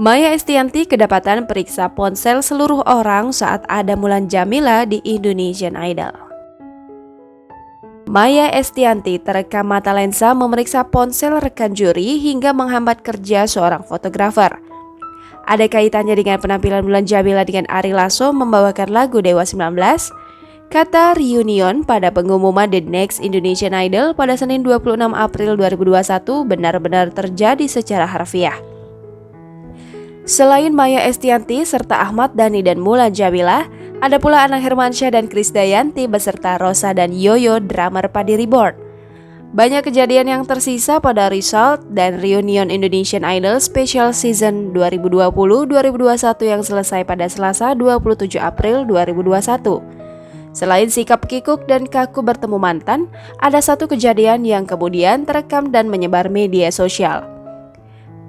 Maya Estianty kedapatan periksa ponsel seluruh orang saat ada Mulan Jameela di Indonesian Idol. Maya Estianty terekam mata lensa memeriksa ponsel rekan juri hingga menghambat kerja seorang fotografer. Ada kaitannya dengan penampilan Mulan Jameela dengan Ari Lasso membawakan lagu Dewa 19? Kata Reunion pada pengumuman The Next Indonesian Idol pada Senin 26 April 2021 benar-benar terjadi secara harfiah. Selain Maya Estianty serta Ahmad Dhani dan Mulan Jameela, ada pula Anang Hermansyah dan Krisdayanti beserta Rosa dan Yoyo drummer Padi Reborn. Banyak kejadian yang tersisa pada result dan reunion Indonesian Idol Special Season 2020-2021 yang selesai pada Selasa 27 April 2021. Selain sikap kikuk dan kaku bertemu mantan, ada satu kejadian yang kemudian terekam dan menyebar media sosial.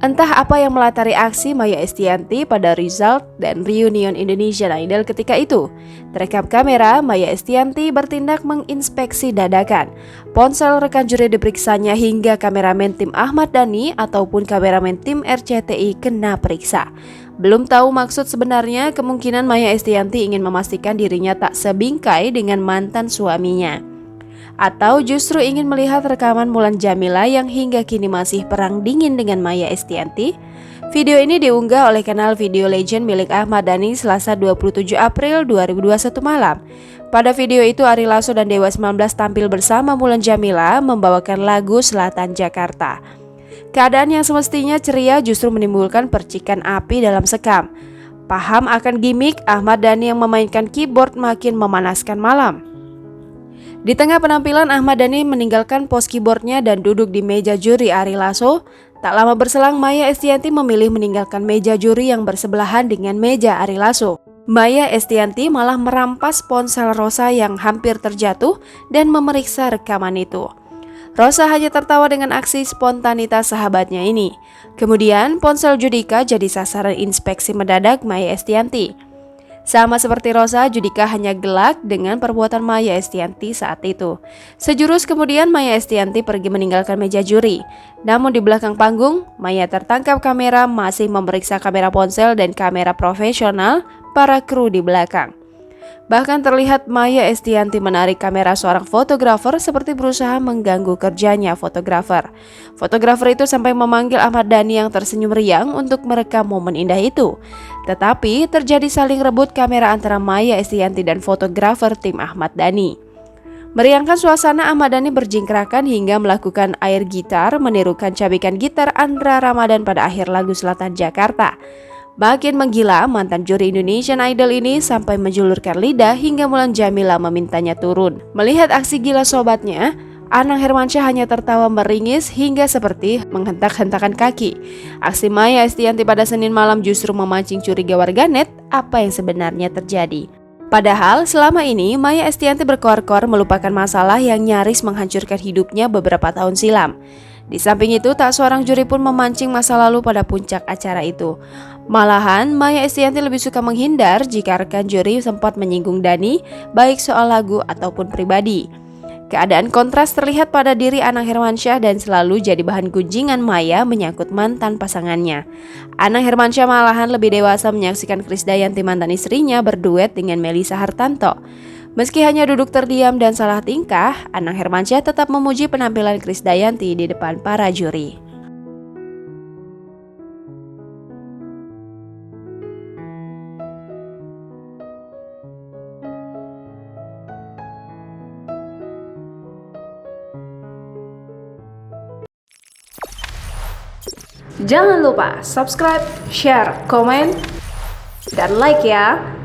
Entah apa yang melatari aksi Maya Estianty pada result dan reunion Indonesian Idol ketika itu. Terekam kamera, Maya Estianty bertindak menginspeksi dadakan. Ponsel rekan juri diperiksanya hingga kameramen tim Ahmad Dhani ataupun kameramen tim RCTI kena periksa. Belum tahu maksud sebenarnya, kemungkinan Maya Estianty ingin memastikan dirinya tak sebingkai dengan mantan suaminya. Atau justru ingin melihat rekaman Mulan Jameela yang hingga kini masih perang dingin dengan Maya Estianty. Video ini diunggah oleh kanal Video Legend milik Ahmad Dhani Selasa 27 April 2021 malam. Pada video itu Ari Lasso dan Dewa 19 tampil bersama Mulan Jameela membawakan lagu Selatan Jakarta. Keadaan yang semestinya ceria justru menimbulkan percikan api dalam sekam. Paham akan gimmick, Ahmad Dhani yang memainkan keyboard makin memanaskan malam. Di tengah penampilan, Ahmad Dhani meninggalkan pos keyboardnya dan duduk di meja juri Ari Lasso. Tak lama berselang, Maya Estianty memilih meninggalkan meja juri yang bersebelahan dengan meja Ari Lasso. Maya Estianty malah merampas ponsel Rosa yang hampir terjatuh dan memeriksa rekaman itu. Rosa hanya tertawa dengan aksi spontanitas sahabatnya ini. Kemudian, ponsel Judika jadi sasaran inspeksi mendadak Maya Estianty. Sama seperti Rosa, Judika hanya gelak dengan perbuatan Maya Estianty saat itu. Sejurus kemudian Maya Estianty pergi meninggalkan meja juri. Namun di belakang panggung, Maya tertangkap kamera masih memeriksa kamera ponsel dan kamera profesional para kru di belakang. Bahkan terlihat Maya Estianty menarik kamera seorang fotografer seperti berusaha mengganggu kerjanya fotografer. Fotografer itu sampai memanggil Ahmad Dhani yang tersenyum riang untuk merekam momen indah itu. Tetapi terjadi saling rebut kamera antara Maya Estianty dan fotografer tim Ahmad Dhani. Meriangkan suasana, Ahmad Dhani berjingkrakan hingga melakukan air gitar menirukan cabikan gitar Andra Ramadan pada akhir lagu Selatan Jakarta. Makin menggila, mantan juri Indonesian Idol ini sampai menjulurkan lidah hingga Mulan Jameela memintanya turun. Melihat aksi gila sobatnya, Anang Hermansyah hanya tertawa meringis hingga seperti menghentak-hentakan kaki. Aksi Maya Estianty pada Senin malam justru memancing curiga warganet apa yang sebenarnya terjadi. Padahal selama ini Maya Estianty berkoar-koar melupakan masalah yang nyaris menghancurkan hidupnya beberapa tahun silam. Di samping itu, tak seorang juri pun memancing masa lalu pada puncak acara itu. Malahan, Maya Estianty lebih suka menghindar jika rekan juri sempat menyinggung Dhani, baik soal lagu ataupun pribadi. Keadaan kontras terlihat pada diri Anang Hermansyah dan selalu jadi bahan gunjingan Maya menyangkut mantan pasangannya. Anang Hermansyah malahan lebih dewasa menyaksikan Krisdayanti mantan istrinya berduet dengan Melisa Hartanto. Meski hanya duduk terdiam dan salah tingkah, Anang Hermansyah tetap memuji penampilan Krisdayanti di depan para juri. Jangan lupa subscribe, share, komen, dan like ya!